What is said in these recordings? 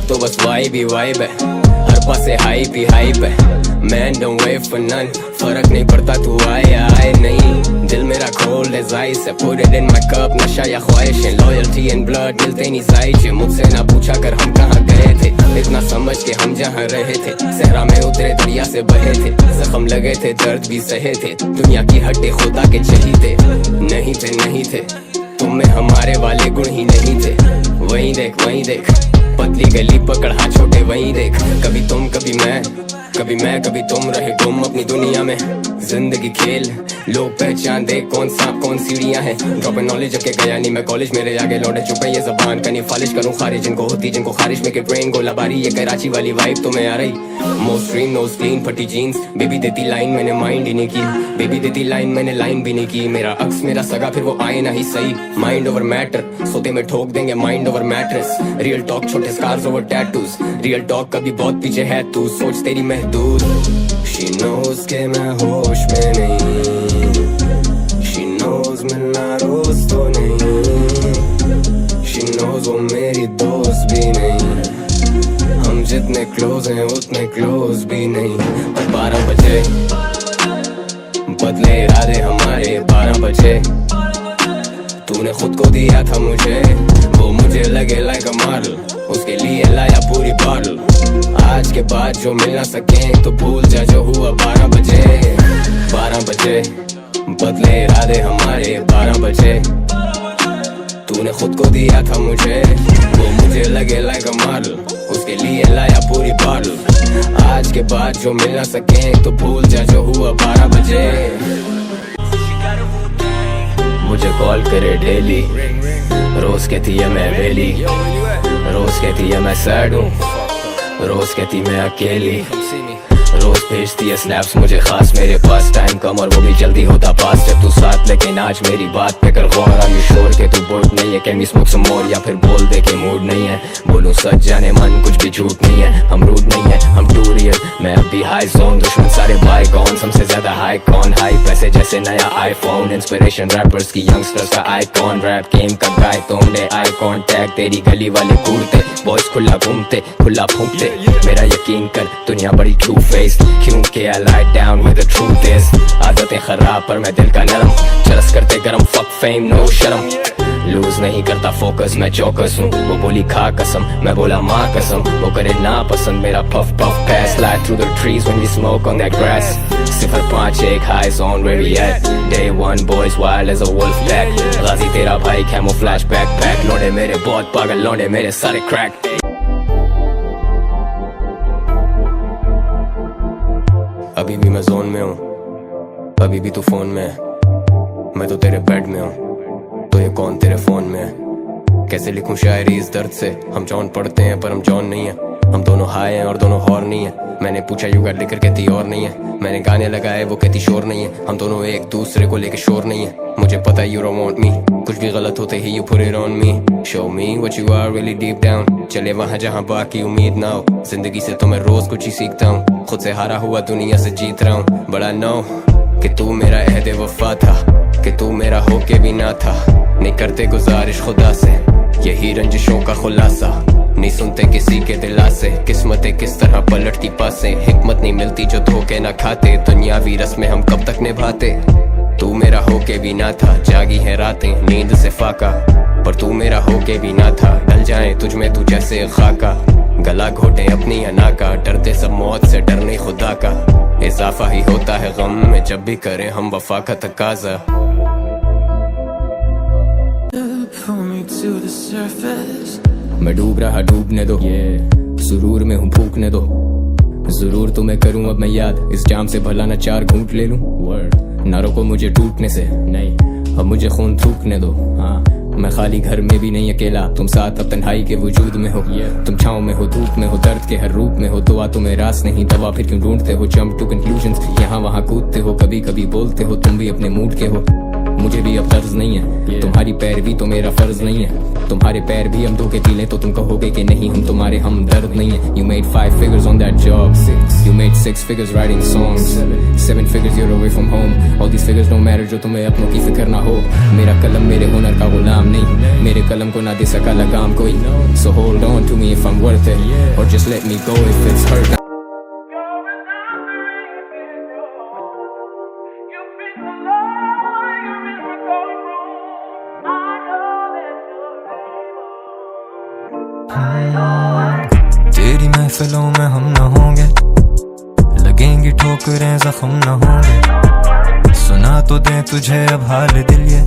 अब तो बस वाइब ही वाइब है, हर पासे हाइप ही हाइप है। Man don't wait for none, फर्क नहीं पड़ता तू आए या आए नहीं। दिल मेरा cold as ice है, put it in my cup, नशा या ख्वाहिशें, loyalty and blood मिलते नहीं साइज। मुझसे ना पूछा कर हम कहाँ गए थे, इतना समझ के हम जहाँ रहे थे। सहरा में उतरे दरिया से बहे थे, जख्म लगे थे दर्द भी सहे थे। दुनिया की हड्डी खुदा के चहीते नहीं थे तुम में हमारे वाले गुण ही नहीं थे। वहीं देख पतली गली पकड़ हाथ छोटे, वहीं देख कभी तुम कभी मैं कभी तुम रहे गुम अपनी दुनिया में। जिंदगी खेल लोग पहचान दे कौन सीढ़ियां हैं। ड्रॉप नॉलेज जब के गया नहीं मैं कॉलेज, मेरे आगे लौटे चुपे ये जबान कनी फालिश करूं खारिज। जिनको होती जिनको खारिश में के ट्रेन गोलाबारी, ये कराची वाली वाइब तो मैं आ रही। मोस्ट स्ट्रीम नो स्क्रीन फटी जीन्स, बेबी देती लाइन मैंने माइंड ही नहीं की। बेबी देती लाइन मैंने लाइन भी नहीं की। मेरा अक्स मेरा सगा फिर वो आए ना ही सही। माइंड ओवर मैटर सोते में ठोक देंगे mind over mattress. Real talk छोटे scars over tattoos, real talk कभी बहुत पीछे है तू सोच तेरी महदूद। She knows के मैं होश में नहीं, She knows मिलना रोज तो नहीं, She knows वो मेरी दोस्त भी नहीं। हम जितने क्लोज हैं उतने क्लोज भी नहीं। और 12 बजे बदले इरादे हमारे, 12 बजे तूने खुद को दिया था मुझे, वो मुझे लगे लाइक अ मॉडल, उसके लिए लाया पूरी बॉटल। आज के बाद जो मिल ना सके तो भूल जा जो हुआ 12 बजे। 12 बजे बदले इरादे हमारे, 12 बजे तूने खुद को दिया था मुझे, वो मुझे लगे लाइक अ मॉडल, उसके लिए लाया पूरी बॉटल। आज के बाद जो मिल ना सके तो भूल जा जो हुआ 12 बजे। मुझे कॉल करे डेली, रोज कहती है मैं वेली, रोज कहती है मैं सैड हूँ, रोज कहती मैं अकेली, रोज भेजती है स्नैप्स मुझे खास मेरे पास टाइम कम और वो भी जल्दी होता पास जब तू साथ। लेकिन आज मेरी बात पे कर गौर, आई यू श्योर के तू बोर्ड नहीं है, कैन वी स्मोक सम मोर, या फिर बोल दे के मूड नहीं है। बोलूं सच जाने मन कुछ भी झूठ नहीं है, हम रूड नहीं है हम टू रियल। मैं अब भी हाई जोन, दुश्मन सारे बाय कौन, हमसे ज्यादा हाई कौन, हाई पैसे जैसे नया आईफोन। इंस्पिरेशन रैपर्स की यंगस्टर्स का आइकॉन, रैप गेम का गाय तोड़े आई कॉन्टैक्ट। तेरी गली वाले कूदते बॉयज खुला घूमते खुला फूंकते, मेरा यकीन कर दुनिया बड़ी ट्रू फेस, क्योंकि I lie down with the truth is। आदतें खराब पर मैं दिल का नरम, चरस करते गरम fuck fame no शर्म। लूज नहीं करता फोकस मैं चौकस हूँ, वो बोली खा कसम मैं बोला माँ कसम। वो करे ना पसंद मेरा puff puff pass, slide through the trees when we smoke on that grass। 051 high zone where we at, day one boys wild as a wolf pack। गाजी तेरा भाई camouflage backpack, लौंडे मेरे बहुत पागल लौंडे मेरे सारे crack। अभी भी मैं जोन में हूँ, अभी भी तू फोन में है, मैं तो तेरे बेड में हूँ, तो ये कौन तेरे फोन में है। कैसे लिखूं शायरी इस दर्द से, हम जॉन पढ़ते हैं पर हम जॉन नहीं है। हम दोनों हाई हैं और दोनों हॉर नहीं है। मैंने पूछा यू गाट लिकर कहती और नहीं है, मैंने गाने लगाए वो कहती शोर नहीं है। हम दोनों एक दूसरे को लेके शोर नहीं है। मुझे पता यू डोंट वांट मी, कुछ भी गलत होते ही you put it on me. Show me what you are really deep down, चले वहाँ जहाँ बाकी उम्मीद ना हो। जिंदगी से तो मैं रोज कुछ ही सीखता हूँ, खुद से हारा हुआ दुनिया से जीत रहा हूँ। बड़ा नो कि तू मेरा अहद वफा था, कि तू मेरा होके भी ना था। नहीं करते गुजारिश खुदा से, यही रंजिशों का खुलासा। नहीं सुनते किसी के दिलासे, किस्मतें किस तरह पलटती पासे। हिकमत नहीं मिलती जो धोखे ना खाते, दुनियावी रस्में हम कब तक निभाते। तू मेरा होके भी ना था, जागी है रातें नींद से फाका, पर तू मेरा होके भी ना था। ढल जाए तुझ में तू जैसे खाका, गला घोटे अपनी अना का। डरते सब मौत से, डर नहीं खुदा का। इजाफा ही होता है गम में जब भी करें हम वफा का तकाजा। मैं डूब रहा डूबने दो, सुरूर में हूँ भूखने दो। जरूर तुम्हें करूँ अब मैं याद, इस जाम से भला न 4 घूंट ले लूं। ना रोको मुझे टूटने से, नहीं अब मुझे खून थूकने दो। हाँ मैं खाली घर में भी नहीं अकेला, तुम साथ अब तन्हाई के वजूद में हो। तुम छाँव में हो, धूप में हो, दर्द के हर रूप में हो। दुआ तुम्हें रास नहीं, दवा फिर क्यों ढूंढते हो। जंप टू कंक्लूजन्स, यहाँ वहाँ कूदते हो, कभी कभी बोलते हो तुम भी अपने मूड के हो। मुझे भी अब तर्ज नहीं है, तुम्हारी पैरवी तो मेरा फर्ज नहीं है। तुम्हारे पैर भी हम धो के पी लें तो तुम कहोगे कि नहीं हम तुम्हारे हम दर्द नहीं है। You made 5 figures on that job, you made 6 figures writing songs, 7 figures you're away from home. All these figures don't matter जो तुम्हें अपनों की फिक्र ना हो। मेरा कलम मेरे हुनर का गुलाम नहीं, मेरे कलम को ना दे सका लगाम कोई। So hold on to me if I'm worth it, or just let me go if it's hurt. तेरी महफिलों में हम न होंगे, लगेंगी ठोकरें जख्म न होंगे। सुना तो दे तुझे अब हाल दिल ये,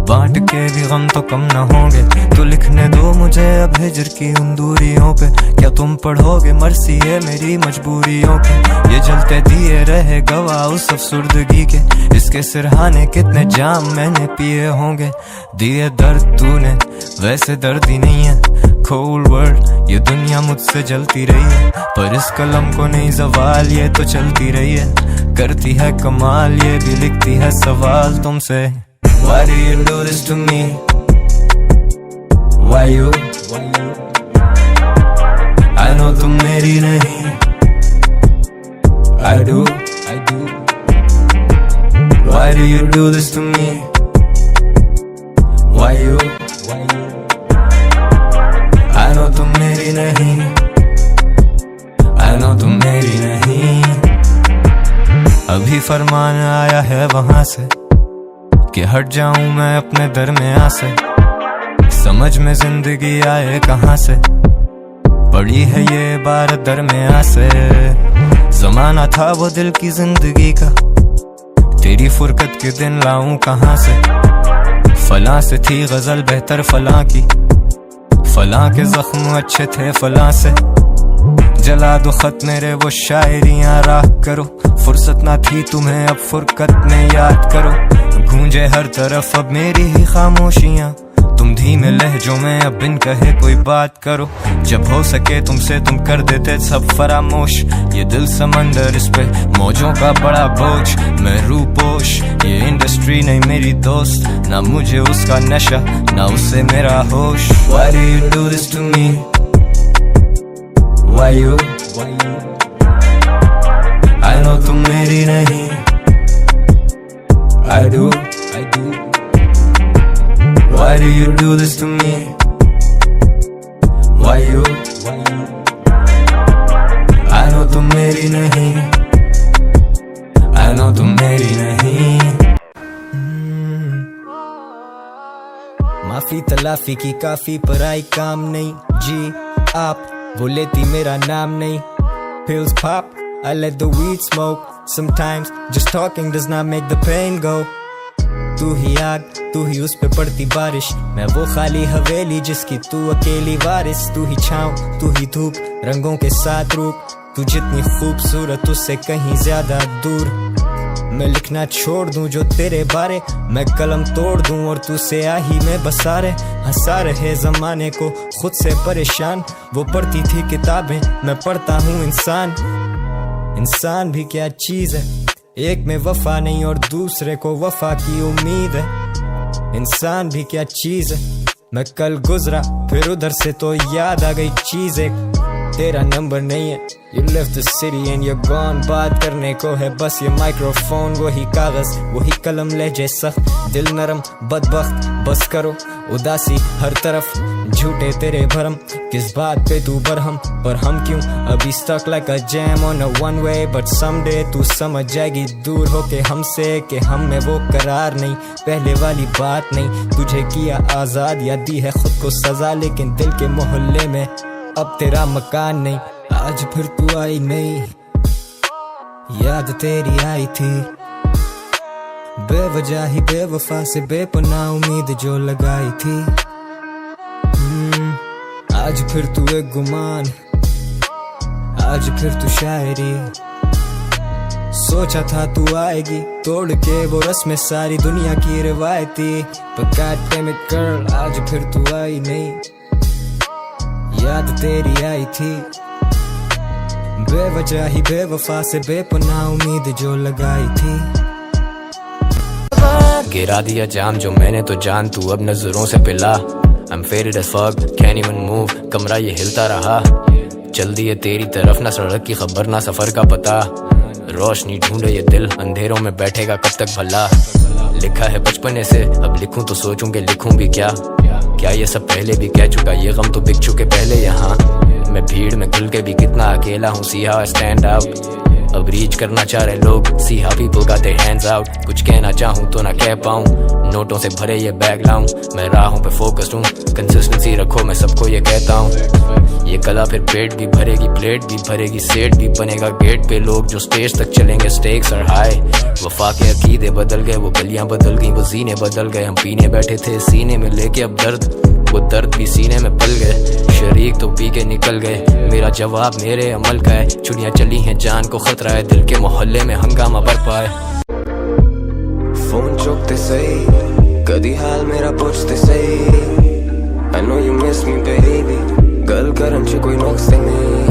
बांट के भी गम तो कम न होंगे। तो लिखने दो मुझे अब हिजर की उन दूरियों पे, क्या तुम पढ़ोगे मर्सी है मेरी मजबूरियों के। ये जलते दिए रहे गवाह उस अफसुर्दगी के, इसके सिरहाने कितने जाम मैंने पिए होंगे। दिए दर्द तूने वैसे दर्द ही नहीं है, कोल्ड वर्ल्ड ये दुनिया मुझसे जलती रही है, पर इस कलम को नहीं जवाल ये तो चलती रही है। करती है कमाल ये भी लिखती है सवाल तुमसे। Why do you do this to me? Why you? I know तुम मेरी नहीं, I do. Why do you do this to me? Why you? I know तुम मेरी नहीं, I know तुम मेरी नहीं। अभी फरमान आया है वहां से कि हट जाऊं मैं अपने दरमियां से। समझ में जिंदगी आए कहां से, पड़ी है ये इबारत दरमियां से। जमाना था वो दिल की जिंदगी का, तेरी फुरकत के दिन लाऊं कहां से। फलां से थी गजल बेहतर फलां की, फलां के जख्म अच्छे थे फलां से। जला दो खत मेरे वो शायरियां राह करो, फुर्सत ना थी तुम्हें अब फुरकत में याद करो। गूंजे हर तरफ अब मेरी ही खामोशियां, तुम धीमे लहजों में अब बिन कहे कोई बात करो। जब हो सके तुमसे तुम कर देते सब फरामोश, ये दिल समंदर इस पे मौजों का बड़ा बोझ। मैं रूपोश ये इंडस्ट्री नहीं मेरी दोस्त, ना मुझे उसका नशा ना उससे मेरा होश। Why do you do this to me? Why you? I know तुम मेरी नहीं, I do. Why do you do this to me? Why you? I know तुम मेरी नहीं, I know तुम मेरी नहीं। माफी तलाफी की काफी पर आई काम नहीं जी आप, वो लेती मेरा नाम नहीं। Pills pop, I let the weed smoke. Sometimes just talking does not make the pain go. तू ही आग तू ही उस पे पड़ती बारिश, मैं वो खाली हवेली जिसकी तू अकेली वारिस। तू ही छाँव तू ही धूप रंगों के साथ रूप, तू जितनी खूबसूरत उससे कहीं ज्यादा दूर। मैं लिखना छोड़ दूं जो तेरे बारे, मैं कलम तोड़ दूं और तू स्याही में बसा रहे। हंसा रहे जमाने को खुद से परेशान, वो पढ़ती थी किताबें मैं पढ़ता हूँ इंसान। इंसान भी क्या चीज है, एक में वफा नहीं और दूसरे को वफा की उम्मीद है। इंसान भी क्या चीज है, मैं कल गुजरा फिर उधर से तो याद आ गई चीज एक। तेरा नंबर नहीं है, you left the city and you're gone। बात करने को है बस ये माइक्रोफोन, वही कागज वही कलम लहजे सख्त, दिल नरम बदबख्त। बस करो उदासी हर तरफ, झूठे तेरे भरम किस बात पे तू बरहम। पर हम क्यों अभी stuck like a jam on a one way, but someday तू समझ जाएगी दूर होके हमसे कि हम में वो करार नहीं, पहले वाली बात नहीं। तुझे किया आजाद या दी है खुद को सजा, लेकिन दिल के मोहल्ले में अब तेरा मकान नहीं। आज फिर तू आई नहीं, याद तेरी आई थी, बेवजह ही बेवफा से बेपनाह उम्मीद जो लगाई थी। आज फिर तू एक गुमान, आज फिर तू शायरी। सोचा था तू आएगी तोड़ के वो रस्में सारी दुनिया की रिवायती, पर God damn it girl आज फिर तू आई नहीं, याद तेरी आई थी, बेवजह ही बेवफा से बेपनाह उम्मीद जो लगाई थी। गिरा दिया जाम जो मैंने तो जान तू अब नजरों से पिला I'm faded as fuck, can't even move, कमरा ये हिलता रहा। चल दिए तेरी तरफ ना सड़क की खबर ना सफर का पता। रोशनी ढूंढे ये दिल अंधेरों में बैठेगा कब तक भला। लिखा है बचपने से अब लिखूं तो सोचूं कि लिखूं भी क्या ये सब पहले भी कह चुका, ये गम तो बिक चुके पहले यहाँ। मैं भीड़ में घुल के भी कितना अकेला हूँ, see how I stand out. अब रीच करना चाह रहे लोग, see how people got their hands out. कुछ कहना चाहूँ तो ना कह पाऊँ, नोटों से भरे ये बैग लाऊं। मैं राहों पे फोकस्ड हूँ, कंसिस्टेंसी रखो मैं सबको ये कहता हूँ। ये कला फिर पेट भी भरेगी, प्लेट भी भरेगी, सेट भी बनेगा गेट पे। लोग जो स्टेज तक चलेंगे स्टेक्स आर हाई। वफा के अकीदे बदल गए, वो गलियां बदल गई, वो जीने बदल गए। हम पीने बैठे थे सीने में लेके अब दर्द, वो दर्द भी सीने में पल गए। शरीक तो पी के निकल गए, मेरा जवाब मेरे अमल का है। चुनियां चली हैं जान को खतरा है, दिल के मोहल्ले में हंगामा बरपा है। फोन चुकते सही, कदी हाल मेरा पूछते सही। I know you miss me baby, गल करन च कोई नुक्स नहीं।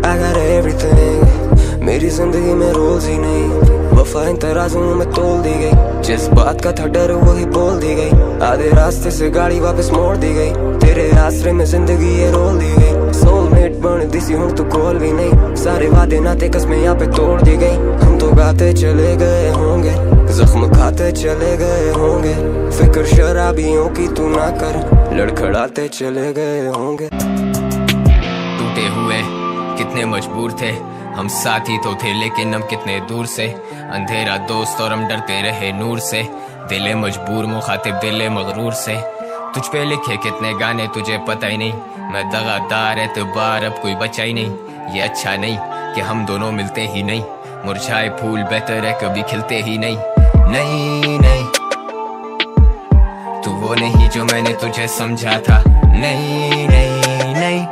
I got everything, मेरी जिंदगी में रोल्स ही नहीं। वफा इन तराजू में तोल दी गई, जिस बात का था डर वही बोल दी गई। आधे रास्ते से गाड़ी वापस मोड़ दी गई, तेरे आसरे में जिंदगी ये रोल दी गई। सोलमेट बन दी सी हूँ तू कॉल भी नहीं, सारे वादे नाते कसमें यहाँ पे तोड़ दी गई। हम तो गाते चले गए होंगे, जख्म खाते चले गए होंगे। फिक्र शराबियों की तू ना कर, लड़खड़ाते चले गए होंगे। टूटे हुए कितने मजबूर थे, हम साथी तो थे लेकिन हम कितने दूर से। अंधेरा दोस्त और हम डरते रहे नूर से। दिले मजबूर मुखातिब दिले मगरूर से। तुझ पे लिखे कितने गाने तुझे पता ही नहीं। मैं दगादार एतबार अब कोई बचा ही नहीं। ये अच्छा नहीं कि हम दोनों मिलते ही नहीं। मुरझाए फूल बेहतर है कभी खिलते ही नहीं। नहीं नहीं तू वो नहीं जो मैंने तुझे समझा था। नहीं नहीं नहीं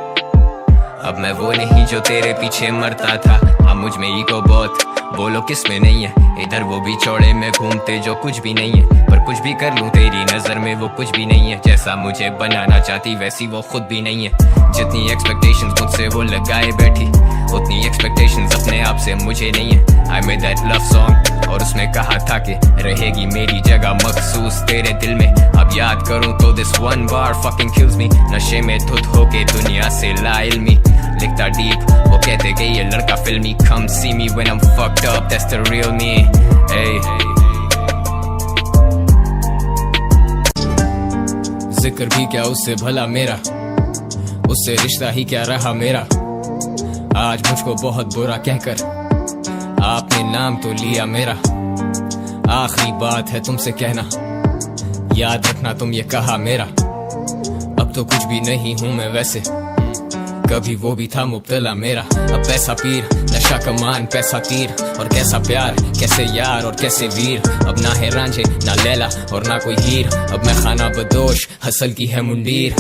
अब मैं वो नहीं जो तेरे पीछे मरता था। अब मुझ में ईगो बहुत, बोलो किस में नहीं है। इधर वो भी चौड़े में घूमते जो कुछ भी नहीं है। पर कुछ भी कर लूं तेरी नजर में वो कुछ भी नहीं है। जैसा मुझे बनाना चाहती वैसी वो खुद भी नहीं है। जितनी एक्सपेक्टेशंस मुझसे वो लगाए बैठी, उतनी एक्सपेक्टेशंस अपने आप से मुझे नहीं है। I made that love song और उसमें कहा था कि रहेगी मेरी जगह मखसूस तेरे दिल में। अब याद करूं तो दिस वन बार फकिंग किल्स मी। नशे में धुत होके दुनिया से लाइल्मी, लिखता डीप वो कहते कि ये लड़का फिल्मी। Come see me when I'm fucked up, that's the real me. Hey. जिक्र भी क्या उससे भला मेरा, उससे रिश्ता ही क्या रहा मेरा। आज मुझको बहुत बुरा कहकर आपने नाम तो लिया मेरा। आखिरी बात है तुमसे कहना, याद रखना तुम ये कहा मेरा। अब तो कुछ भी नहीं हूँ मैं वैसे, कभी वो भी था मुब्तला मेरा। अब पैसा पीर, नशा कमान, पैसा तीर, और कैसा प्यार, कैसे यार और कैसे वीर। अब ना है रांझे ना लैला और ना कोई हीर। अब मैं खाना बदोश, हसल की है मुंडीर।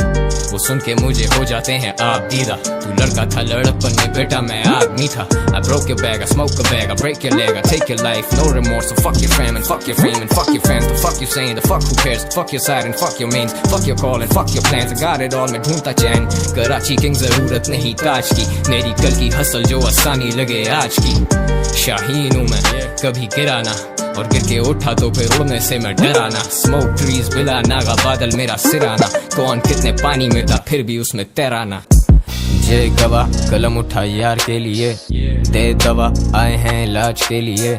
वो सुन के मुझे हो जाते हैं आप दीदा। तू लड़का था लड़कपन में बेटा मैं आदमी था। I broke your bag, I smoke a bag, I break your leg, I take your life, no remorse. So fuck your fam and fuck your fame and fuck your fans. The fuck you saying, the fuck who cares. Fuck your side and fuck your mains, fuck your call and fuck your plans. I got it all, मैं ढूंढता चैन। Karachi king जरूरत नहीं ताज की, मेरी कल की hustle जो आसानी लगे आज की। शाहीन हूँ मैं कभी गिरा ना, और गिर के उठा तो फिर उड़ने से मैं डराना। स्मोक ट्रीज बिला नागा बादल मेरा सिराना। कौन कितने पानी में था फिर भी उसमें तैराना। जय गवा कलम उठा यार के लिए, दे दवा आए हैं इलाज के लिए।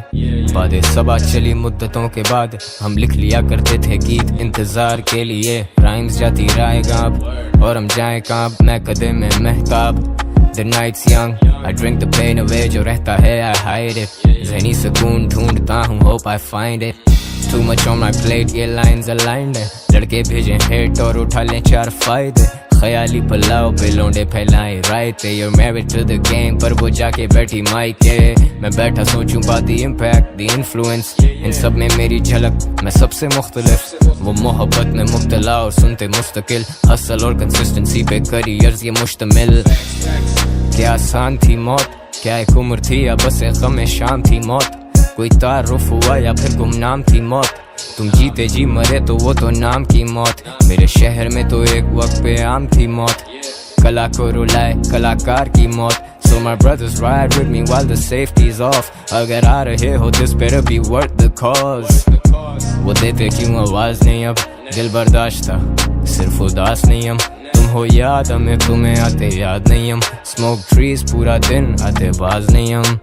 बादे सबा चली मुद्दतों के बाद, हम लिख लिया करते थे गीत इंतजार के लिए। राइम्स जाती राय गाँव और हम जाए कांप, मैं कदे में Mahtab. The night's young, I drink the pain away, जो रहता है I hide it। ज़हनी सुकून ढूंढता हूँ, hope I find it। Too much on my plate, ये lines aligned है। लड़के भेजें hate और उठा लें 4 फायदे। ख्याली पलाव पे लौंडे फैलाए रायते। You're married to the game, पर वो जाके बैठी माइक के। मैं बैठा सोचूं बात the impact, the influence, इन सब में मेरी झलक मैं सबसे मुख्तलिफ। वो मोहब्बत में मुब्तला और सुनते मुस्तकिल, हसल और कंसिस्टेंसी पे करियर्स ये मुश्तमिल। क्या आसान थी मौत, क्या एक उम्र थी या बस एक गम शाम थी मौत। कोई तारुफ हुआ या फिर गुमनाम थी मौत। तुम जीते जी मरे तो वो तो नाम की मौत। मेरे शहर में तो एक वक्त पे आम थी मौत। कला को रुलाए कलाकार की मौत, So my brothers ride with me while the safety's off. अगर आ रहे हो this better be worth the cause. वो देते क्यों आवाज नहीं अब, दिल बर्दाश्त था सिर्फ उदास नहीं हम. तुम हो याद हमें, तुम्हें आते याद नहीं हम. Smoke trees पूरा दिन, आते बाज नहीं हम.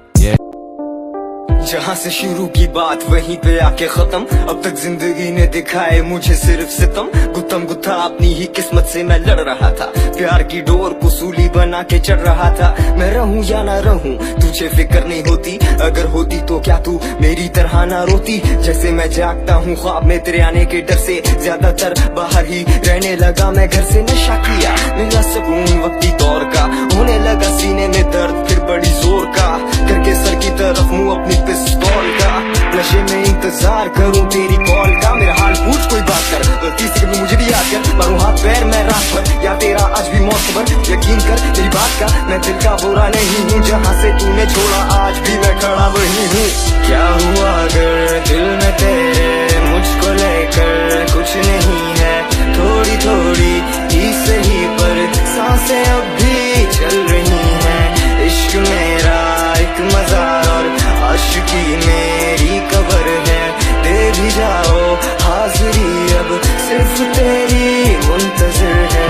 जहाँ से शुरू की बात वहीं पे आके खत्म. अब तक जिंदगी ने दिखाए मुझे सिर्फ सितम. गुत्थम गुत्था अपनी ही किस्मत से मैं लड़ रहा था. प्यार की डोर को सूली बना के चढ़ रहा था. मैं रहूं या ना रहूं तुझे फिक्र नहीं होती. अगर होती तो क्या तू मेरी तरह ना रोती. जैसे मैं जागता हूँ ख्वाब में तेरे आने के डर से, ज्यादातर बाहर ही रहने लगा मैं घर से. नशा किया मेरा सुकून वक्ती दौर का, होने लगा सीने में दर्द फिर बड़ी जोर का. करके सर की तरफ मुँह अपनी पिस्तौल का, नशे में इंतजार करूं तेरी कॉल का. मेरा हाल पूछ कोई बात कर, गलती से कभी मुझे भी याद कर. मारूं हाथ पैर मैं रात भर या तेरा आज भी मौत खबर. यकीन कर मेरी बात का मैं दिल का बुरा नहीं हूँ. जहाँ से तूने छोड़ा आज भी मैं खड़ा वही हूँ. क्या हुआ अगर दिल में तेरे मुझको लेकर कुछ नहीं है. थोड़ी थोड़ी ही सही पर सांसें अब भी चल रही है. इश्क मेरा एक मज़ार और आशिकी मेरी कबर है. दे भी जाओ हाजिरी अब सिर्फ तेरी मुंतज़िर है.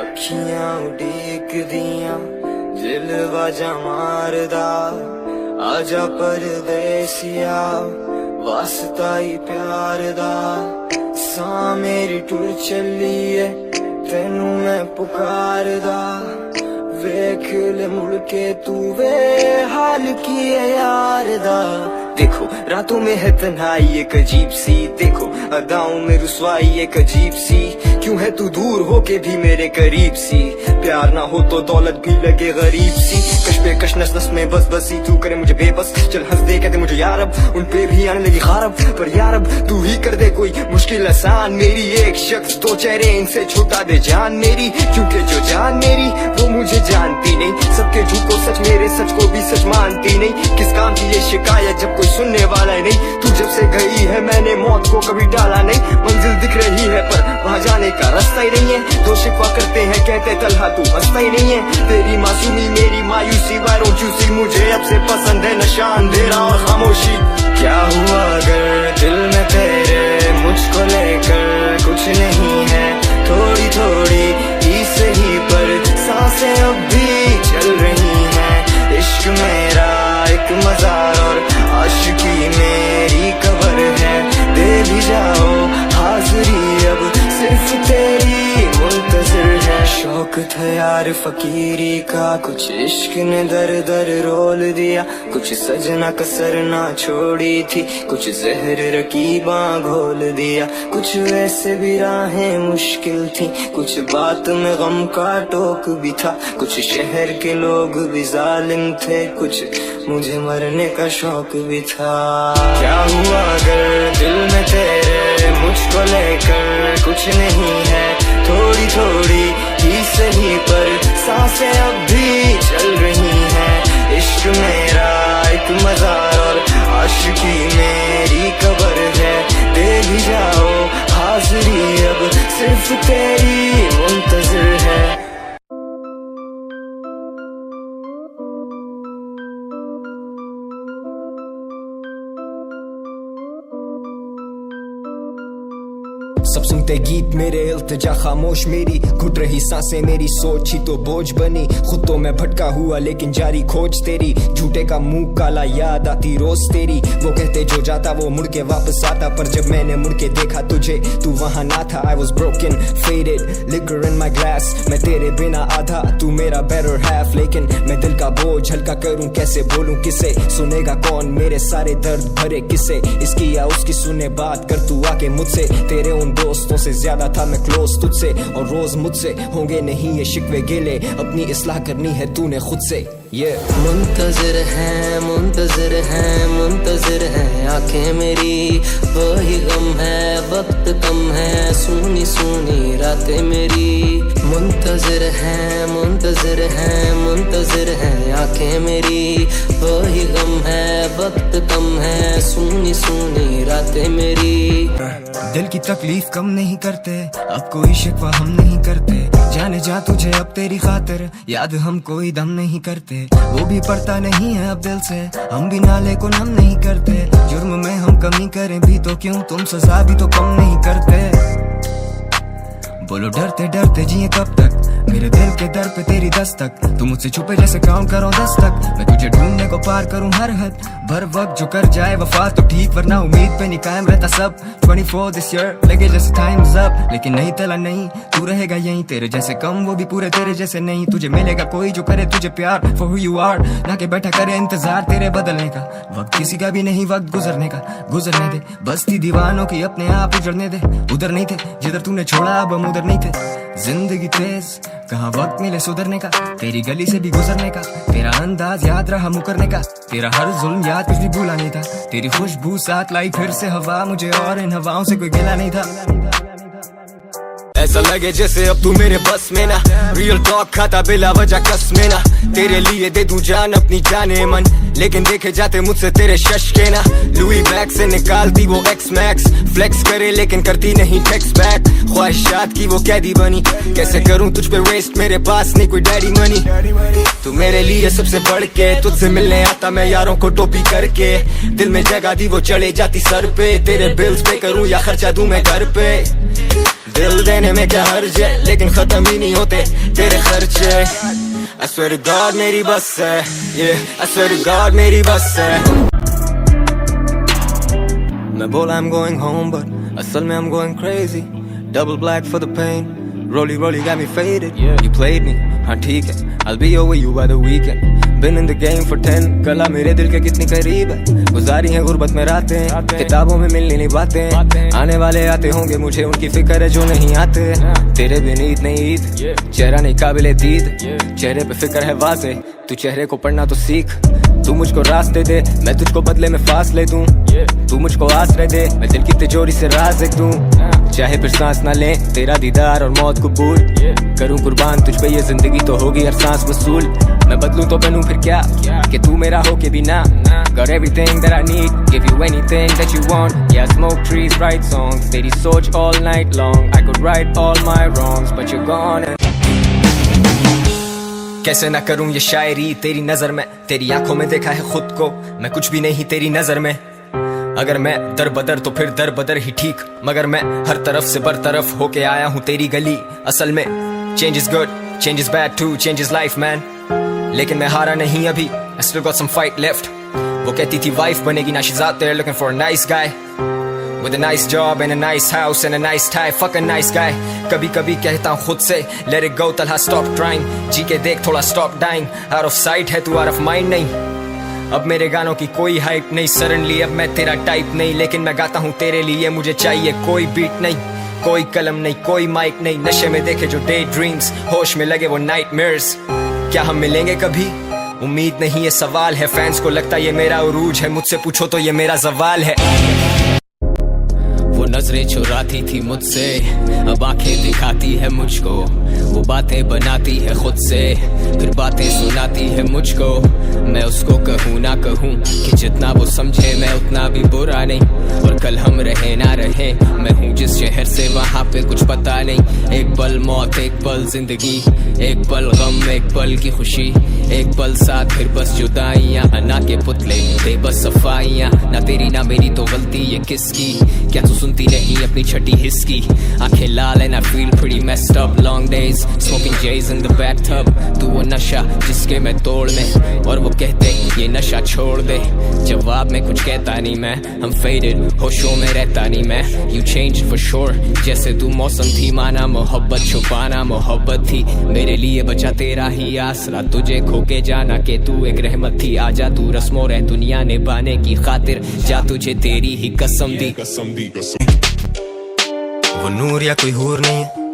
अखियां उड़ीक दियां दिल वाजा मारदा. आजा परदेसिया वास्ता ही प्यार दा. सां मेरी टुर चली है तेनू मैं पुकारदा. वेख ले मुड़ के तू वे हाल की है यार दा. देखो रातों में है तन्हाई एक अजीब सी. देखो अदाओं में रुसवाई एक अजीब सी. क्यों है तू दूर होके भी मेरे करीब सी. प्यार ना हो तो दौलत भी लगे गरीब सी. कश पे कश नस नस में बस बसी तू करे मुझे बेबस. चल हंस दे कहते मुझे यार अब उन पे भी आने लगी खारब. पर यार अब तू ही कर दे कोई मुश्किल आसान. मेरी एक शख्स दो चेहरे इनसे छुटा दे जान मेरी. क्योंकि जो जान मेरी वो मुझे जानती नहीं. सबके झूठ को सच मेरे सच को भी सच मानती नहीं. किस काम की ये शिकायत जब कोई सुनने वाला ही नहीं. तू जब से गई है मैंने मौत को कभी टाला नहीं. मंजिल दिख रही है पर वहाँ जाने का रास्ता ही नहीं है. दो शिकवा करते हैं कहते तलहा तू हंसता ही नहीं है. तेरी मासूमी मेरी मायूसी why don't you see. मुझे अब से पसंद है नशा अंधेरा और खामोशी. क्या हुआ अगर दिल में तेरे मुझको लेकर कुछ नहीं है. थोड़ी थोड़ी ही सही पर सांसें अब भी चल रही हैं. इश्क मेरा एक मज़ार और आशिकी मेरी कबर है. दे भी जाओ हाजिरी अब सिर्फ तेरी मुंतज़िर है. शौक था यार फकीरी का कुछ इश्क ने दर दर रोल दिया. कुछ सजना कसर ना छोड़ी थी. कुछ जहर रकीबां घोल दिया. कुछ वैसे भी राहें मुश्किल थी. कुछ बात में गम का टोक भी था. कुछ शहर के लोग भी जालिम थे. कुछ मुझे मरने का शौक भी था. क्या हुआ अगर दिल में तेरे मुझको लेकर कुछ नहीं है. थोड़ी थोड़ी ही सही पर सांसें अब भी चल रही हैं. इश्क मेरा एक मज़ार और आशिकी मेरी कबर है. दे भी जाओ हाजिरी अब सिर्फ तेरी मुंतज़िर है. सब सुनते गीत मेरे इल्तिजा खामोश मेरी. घुट रही सांसें मेरी सोच ही तो बोझ बनी. खुद तो मैं भटका हुआ लेकिन जारी खोज तेरी. झूठे का मुंह काला याद आती रोज तेरी. वो कहते जो जाता वो मुड़ के वापस आता. पर जब मैंने मुड़ के देखा तुझे तू वहाँ ना था. I was broken, faded, liquor in my glass. मैं तेरे बिना आधा तू मेरा better half. लेकिन मैं दिल का बोझ हल्का करूँ कैसे बोलूँ किसे. सुनेगा कौन मेरे सारे दर्द भरे किसे. इसकी या उसकी सुने बात कर तू आके मुझसे. तेरे उन दोस्तों से ज्यादा था मैं क्लोज तुझसे. और रोज मुझसे होंगे नहीं ये शिकवे गिले. अपनी इस्लाह करनी है तूने खुद से. मुंतज़िर है मुंतज़िर है मुंतज़िर है आंखें मेरी. वही गम है वक्त कम है. सूनी सूनी रातें मेरी. मुंतज़िर है मुंतज़िर है आंखें मेरी, वही गम है वक्त कम है, सूनी सूनी रातें मेरी। दिल की तकलीफ कम नहीं करते, अब कोई शिकवा हम नहीं करते, जाने जा तुझे अब तेरी खातिर, याद हम कोई दम नहीं करते, वो भी पड़ता नहीं है अब दिल से, हम भी नाले को नम नहीं करते, जुर्म में हम कमी करें भी तो क्यों, तुम सजा भी तो कम नहीं करते। बोलो डरते डरते जिए कब तक, मेरे दिल के दर पे तेरी दस्तक, तू मुझसे छुपे जैसे काउंट करो 10 तक, मैं तुझे ढूंढने को पार करूं हर हद, भर वक्त जो कर जाए वफा तो ठीक, वरना उम्मीद पे नहीं कायम रहता सब। 24 this year लगे जैसे time's up, लेकिन नहीं तला नहीं, तू रहेगा यहीं, तेरे जैसे कम वो भी पूरे तेरे जैसे नहीं, तुझे मिलेगा कोई जो करे तुझे प्यार for who you are, ना के बैठा करे इंतजार तेरे बदलने का, वक्त किसी का भी नहीं वक्त गुजरने का, गुजरने दे बस्ती दीवानों की अपने आप उजड़ने दे, उधर नहीं थे जिधर तूने छोड़ा अब हम उधर नहीं थे, जिंदगी तेज कहाँ वक्त मिले सुधरने का, तेरी गली से भी गुजरने का, तेरा अंदाज याद रहा मुकरने का, तेरा हर जुल्म याद कुछ भी भूला नहीं था, तेरी खुशबू साथ लाई फिर से हवा मुझे, और इन हवाओं से कोई गिला नहीं था। ऐसा लगे जैसे अब तू मेरे बस में ना, रियल टॉक खाता बिला वजह कस में ना, तेरे लिए दे दूं जान अपनी जाने मन, लेकिन देखे जाते मुझसे तेरे शश के ना, लुई बैग से निकालती वो एक्स मैक्स, फ्लेक्स करे लेकिन करती नहीं टेक्स बैक, ख्वाहिशात की वो कैदी बनी, कैसे करूं तुझ पे वेस्ट, मेरे पास नहीं कोई डैडी मनी, तू मेरे लिए सबसे बढ़ के, तुझसे मिलने आता मैं यारों को टोपी करके, दिल में जगह दी वो चले जाती सर पे, तेरे बिल्स पे करूं या खर्चा दूं मैं घर पे, दिल देने में क्या हर्ज है, लेकिन खत्म ही नहीं होते तेरे खर्चे, I swear to God मेरी बस है, yeah, I swear to God मेरी बस है। मैं बोला I'm going home but असल में I'm going crazy, double black for the pain, rolly rolly got me faded, you played me, हाँ ठीक है, I'll be over you by the weekend, been in the game for 10, कला मेरे दिल के कितनी करीब है, गुजारी है गुर्बत में रातें, किताबों में मिलनी नहीं बातें, आने वाले आते होंगे मुझे उनकी फिक्र है जो नहीं आते, तेरे बिन ईद नहीं ईद, चेहरा नहीं काबिले दीद, चेहरे पे फिक्र है वाज़े, तू चेहरे को पढ़ना तो सीख, तू मुझको रास्ते दे मैं तुझको बदले में फासले दूं, तू मुझको आश्रय दे मैं दिल की तिजोरी से राज एक दूं, चाहे फिर सांस ना ले तेरा दीदार और मौत कबूल, करूं कुर्बान तुझ पे ये जिंदगी तो होगी हर सांस वसूल, मैं बदलूं तो बनूं फिर क्या कि तू मेरा हो के भी ना, got everything that I need, give you anything that you want, yeah smoke trees write songs, तेरी सोच all night long, I could right all my wrongs but you're gone and कैसे ना करूं ये शायरी तेरी नजर में, तेरी आंखों में देखा है खुद को, मैं कुछ भी नहीं तेरी नजर में, अगर मैं दर बदर तो फिर दर बदर ही ठीक, मगर मैं हर तरफ से बरतरफ होके आया हूँ तेरी गली, असल में change is good, change is bad too, change is life man, लेकिन मैं हारा नहीं अभी, I still got some fight left, वो कहती थी वाइफ बनेगी ना, she's out there looking for a nice guy, with a nice job and a nice house and a nice tie, fuck a nice guy, कभी कभी कहता हूँ खुद से let it go Talha stop trying, जी के देख थोड़ा stop dying, out of sight है तू out of mind नहीं, अब मेरे गानों की कोई हाइप नहीं, सडनली अब मैं तेरा टाइप नहीं, लेकिन मैं गाता हूँ तेरे लिए, मुझे चाहिए कोई बीट नहीं, कोई कलम नहीं कोई माइक नहीं, नशे में देखे जो डे ड्रीम्स, होश में लगे वो नाइटमेयर्स, क्या हम मिलेंगे कभी उम्मीद नहीं ये सवाल है, फैंस को लगता ये मेरा उरूज है, मुझसे पूछो तो ये मेरा जवाल है, वो नजरें चुराती थी मुझसे अब आंखें दिखाती है मुझको, वो बातें बनाती है खुद से फिर बातें सुनाती है मुझको, मैं उसको कहूँ ना कहूँ कि जितना वो समझे मैं उतना भी बुरा नहीं, और कल हम रहे ना रहे, मैं हूँ जिस शहर से वहाँ पे कुछ पता नहीं, एक पल मौत एक पल जिंदगी, एक पल गम एक पल की खुशी, एक पल साथ फिर बस जुदाइयाँ, अन्ना के पुतले बेबस सफाइयाँ, ना तेरी ना मेरी तो गलती ये किसकी, क्या तू सुनती नहीं अपनी छठी हिस्की, आंखें लाल and I feel pretty messed up, long days smoking J's in the bathtub, तू वो नशा जिसके मैं तोड़ में, और वो कहते ये नशा छोड़ दे, जवाब में कुछ कहता नहीं मैं, हम faded होशों में रहता नहीं मैं, you changed for sure, जैसे तू मौसम थी माना मोहब्बत छुपाना मोहब्बत थी, मेरे लिए बचा तेरा ही आसरा, तुझे खो के जाना के तू एक रहमत थी, आजा तू रस्मों रह दुनिया निभाने की खातिर, जा तुझे तेरी ही कसम दी, वो नूर या कोई हूर नहीं है,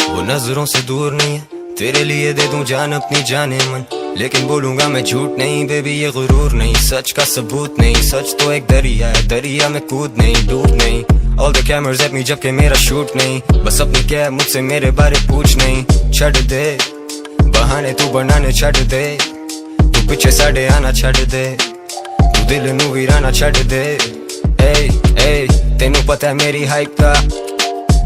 वो नजरों से दूर नहीं है, तेरे लिए दे दूं जान अपनी जाने मन, लेकिन बोलूंगा मैं झूठ नहीं बेबी ये गुरूर नहीं, सच का सबूत नहीं। सच तो एक दरिया है, दरिया में कूद नहीं, डूब नहीं। All the cameras at me जबकि मेरा शूट नहीं, बस अपनी क्या मुझसे मेरे बारे पूछ नहीं। छड़ दे बहाने तू बनाने छड़ दे, तू पीछे साढ़े आना छड़ दे, तू दिल नू वीराना छड़ दे। ए तेनू पता है मेरी हाइप का,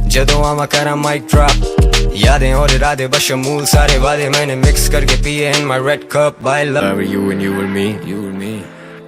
जदों आवा करा माइक ड्रॉप। यादें और इरादे बशमूल सारे वादे मैंने मिक्स करके पिए in my red cup by love। you and you were me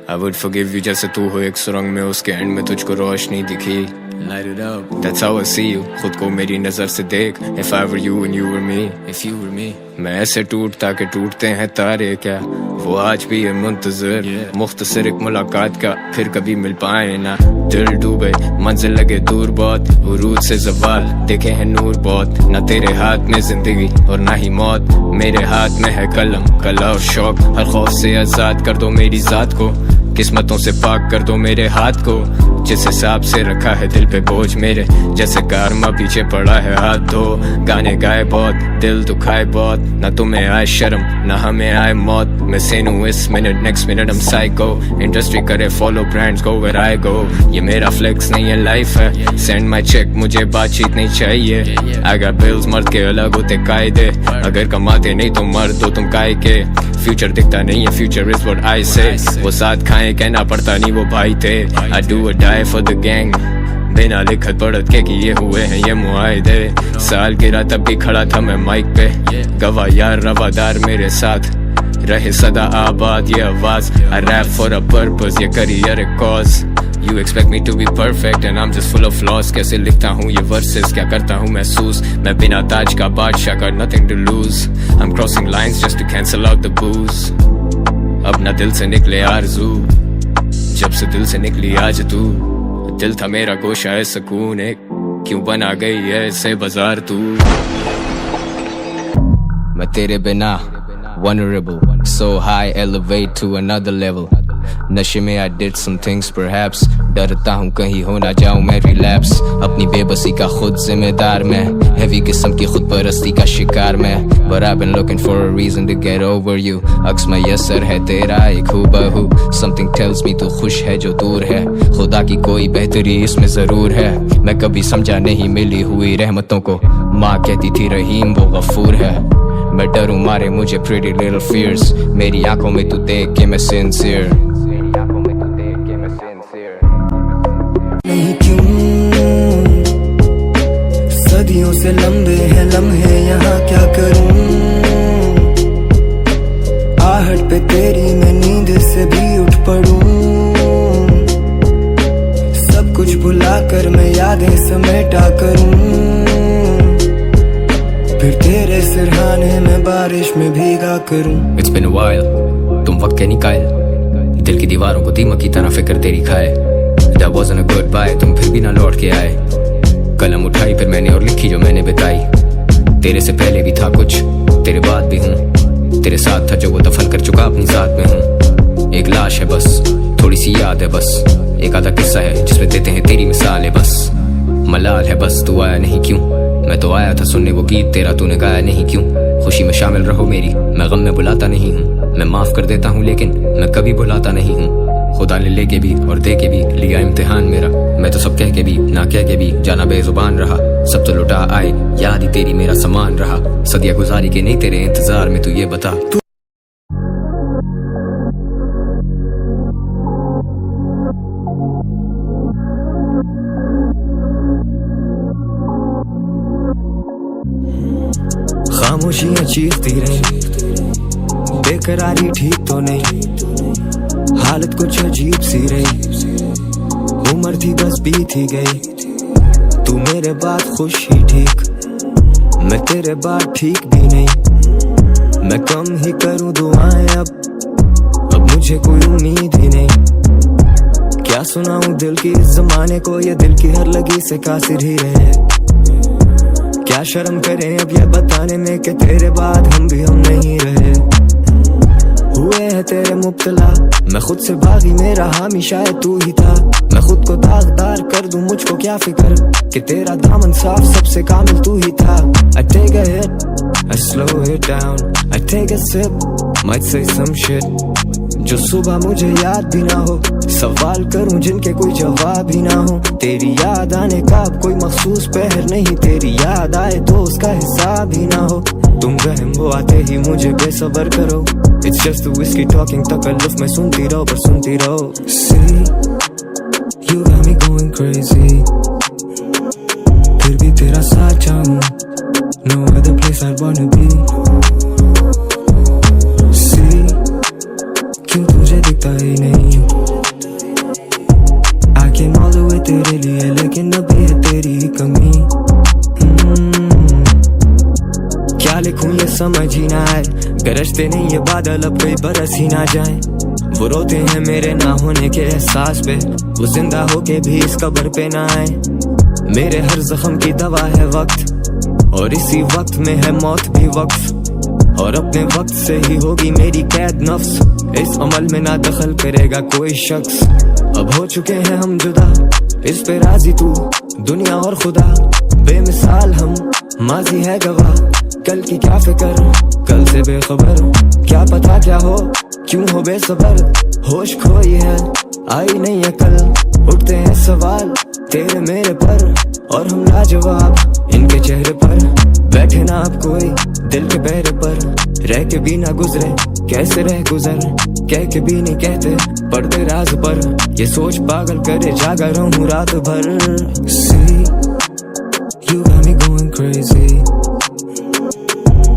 I would forgive you जैसे तू हो एक सुरंग में, उसके एंड में तुझको रोशनी दिखी। Light it up, that's how I see you। खुद को मेरी नजर से देख। If I were you and you were me, if you were me। मैं ऐसे टूटता के टूटते हैं तारे क्या, वो आज भी है मुंतजर। मुख्तसर एक मुलाकात का, फिर कभी मिल पाए ना। दिल डूबे मंजिल लगे दूर बहुत, उरूज से ज़वाल देखे हैं नूर बहुत। ना तेरे हाथ में जिंदगी और ना ही मौत, मेरे हाथ में है कलम कला और शौक। हर खौफ से आजाद कर दो मेरी जात को, किस्मतों से पाक कर दो मेरे हाथ को। जिस हिसाब से रखा है दिल पे बोझ मेरे, जैसे कारमा पीछे पड़ा है हाथ धो। गाने गाए बहुत, दिल दुखाए बहुत, ना तुम्हें आए शर्म ना हमें आए मौत। मैं सेन हूँ इस मिनट, नेक्स्ट मिनट हम साइको। इंडस्ट्री करे follow, brands go where I go. ये मेरा फ्लेक्स नहीं है लाइफ है, सेंड माई चेक मुझे बातचीत नहीं चाहिए। आई गॉट बिल्स, मर्द के अलग होते कायदे, अगर कमाते नहीं तो मर्द हो तुम काय के। फ्यूचर दिखता नहीं है, फ्यूचर इज व्हाट आई से। वो साथ खाएं कहना पड़ता नहीं वो भाई थे। I do a die for the gang, बिना लिखत पढ़त के किए हुए हैं ये मुआहदे। साल गिरा तब भी खड़ा था मैं माइक पे, गवाह यार रवादार मेरे साथ रहे सदा आबाद ये आवाज। I rap for a purpose, ये करियर एक cause। You expect me to be perfect and I'm just full of flaws। कैसे लिखता हूँ ये verses, क्या करता हूँ महसूस। मैं बिना ताज का बादशाह, got nothing to lose। I'm crossing lines just to cancel out the booze। अब ना दिल से निकले आरज़ू, जब से दिल से निकली आज तू। दिल था मेरा गोशा है सुकून एक, क्यों बना गई है ऐसे बाजार तू। मैं तेरे बिना vulnerable, so high, elevate to another level। नशे में I did some things perhaps, डरता हूँ कहीं हो ना जाऊँ मैं relapse। अपनी बेबसी का खुद जिम्मेदार मैं, heavy किस्म की खुद परस्ती का शिकार मैं। But I've been looking for a reason to get over you। अक्स में यसर है तेरा एक हूबहू, something tells me तू खुश है जो दूर है। खुदा की कोई बेहतरी इसमें जरूर है, मैं कभी समझा नहीं मिली हुई रहमतों को। माँ कहती थी रहीम वो गफूर है, मैं डरूं मारे मुझे pretty little fears। मेरी आंखों में तू देख के मैं sincere। नहीं क्यों सदियों से लंबे हैं लम्हे यहाँ क्या करूं। आहट पे तेरी मैं नींद से भी उठ पड़ूं। सब कुछ भुला कर मैं यादें समेटा करूं, फिर तेरे सिरहाने में बारिश में भीगा करूं। It's been a while, तुम वक्त के निकाल, दिल की दीवारों को दीमक की तरह फिक्र तेरी खाए। That wasn't a goodbye, तुम फिर भी ना लौट के आए। कलम उठाई फिर मैंने और लिखी जो मैंने बताई। तेरे से पहले भी था कुछ, तेरे बाद भी हूँ। तेरे साथ था जो वो दफन कर चुका अपनी जात में हूँ। एक लाश है बस, थोड़ी सी याद है बस, एक आधा किस्सा है जिसमें देते हैं तेरी मिसाल है बस। मलाल है बस तू आया नहीं क्यों, मैं तो आया था सुनने वो गीत तेरा तूने गाया नहीं क्यों। खुशी में शामिल रहो मेरी, मैं गम में बुलाता नहीं हूँ। मैं माफ कर देता हूँ लेकिन मैं कभी बुलाता नहीं हूँ। खुदा ने लेके भी और दे के भी लिया इम्तिहान मेरा। मैं तो सब कह के भी ना कह के भी जाना बेजुबान रहा। सब तो लुटा आए, याद ही तेरी मेरा समान रहा। सदिया गुजारी के नहीं तेरे इंतजार में, तू ये बता खामोशियाँ चीखती रही, बेकरारी ठीक तो नहीं, हालत कुछ अजीब सी रही। उम्र थी बस बीत ही गई, तू मेरे बाद खुश ही ठीक, मैं तेरे बाद ठीक भी नहीं। मैं कम ही करूं दुआएं अब मुझे कोई उम्मीद ही नहीं। क्या सुनाऊं दिल की इस जमाने को, ये दिल की हर लगी से कासिर ही रहे। क्या शर्म करें अब ये बताने में कि तेरे बाद हम भी हम नहीं रहे। हुए हैं तेरे मुब्तला, मैं खुद से भागी, मेरा हामी शायद तू ही था। मैं खुद को दागदार कर दूं, मुझको क्या फिक्र कि तेरा दामन साफ सबसे कामिल तू ही था। I take a hit, I slow it down, I take a sip, might say some shit जो सुबह मुझे याद भी ना हो, सवाल करूं जिनके कोई जवाब ही ना हो। तेरी याद आने का अब कोई मखसूस पहर नहीं, तेरी याद आए तो उसका हिसाब ही ना हो। तुम वहम वो आते ही मुझे बेसब्र करो, It's just the whiskey talking, तकल्लुफ में सुनती रहो पर सुनती रहो। See, you got me going crazy, फिर भी तेरा साथ चाहूं, no other place I'd wanna be। See, क्यों तुझे दिखता ही नहीं, I came all the way तेरे लिए, लेकिन अभी है तेरी कमी। क्या लिखूं ये समझ ही ना आए, गरजते नहीं ये बादल अब कोई बरस ही ना जाए। वो रोते हैं मेरे ना होने के एहसास पे, वो जिंदा होके भी इस कब्र पे ना आए। मेरे हर जख्म की दवा है वक्त, और इसी वक्त में है मौत भी वक्त, और अपने वक्त से ही होगी मेरी कैद नफ्स। इस अमल में ना दखल करेगा कोई शख्स। अब हो चुके हैं हम जुदा, इस पे राजी तू दुनिया और खुदा। बेमिसाल हम, माजी है गवाह, कल की क्या फिक्र, कल से बेखबर। क्या पता क्या हो, क्यों हो बेसबर, होश खोई है, आई नहीं है कल। उठते हैं सवाल तेरे मेरे पर, और हम लाजवाब इनके चेहरे पर। बैठे ना अब कोई दिल के पैरे पर, रह के भी ना गुजरे कैसे रह गुजर। कह के भी नहीं कहते पढ़ते राज पर, ये सोच पागल करे जागा रहूं रात भर। See, you got me going crazy,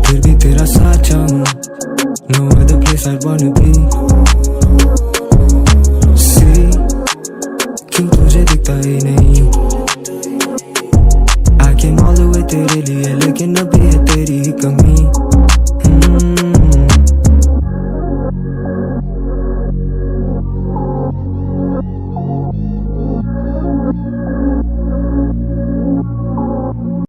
फिर भी तेरा साथ चाहूं, no other place I'd wanna be। See, क्यों तुझे दिखता ही नहीं, I came all the way तेरे लिए, लेकिन अभी है तेरी कमी।